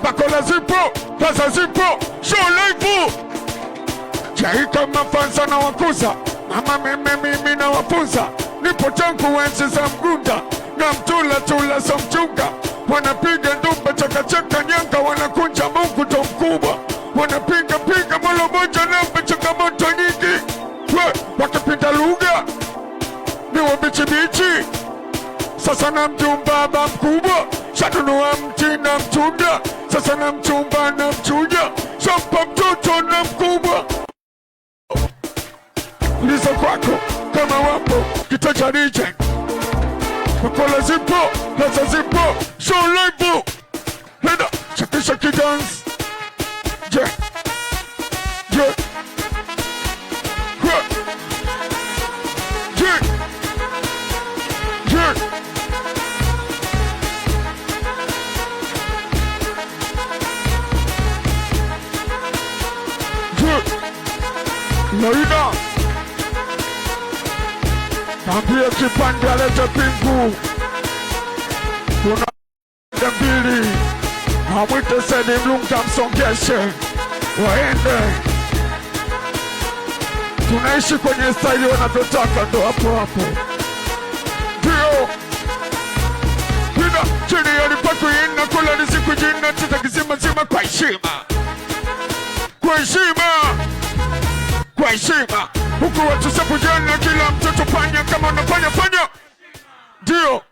bakola zipo, pesa zipo, show life. Jaika mafansa na wakuza, mama mimi na wafunza. Nipo tangu wenzi za mgunda, na mtula sa mchunga. Wanapiga ndumba chaka nyanga, wanakunja Mungu ndo mkubwa. Wanapiga molo moja namba changamoto nyingi. Wakipinda lugha, ni wabichi. Sasa na mjumba baba mkubwa, shatunua mti na mchunga. Sasa na mchumba na mchuja, shampa mtoto na mkubwa. Uliza kwako kama wapo kitaja reject. Makola zipo, pesa zipo, show live. Heda, shaki dance. Yeah. Yeah. Yeah. Yeah. Yeah. Yeah. Laina. Tambia kipande alete pingu. Kuna mbili. Hamwite Sedi Mlunga msongeshe. Waende. Tunaishi kwenye staili wanavyotaka, ndo hapo. Dio. Hida chini ya lipaku ina kula nisiku jina. Tita kizima kwa heshima. Kwa heshima. Huku watu sapu jana, kila mtoto panya. Kama unafanya. Dio.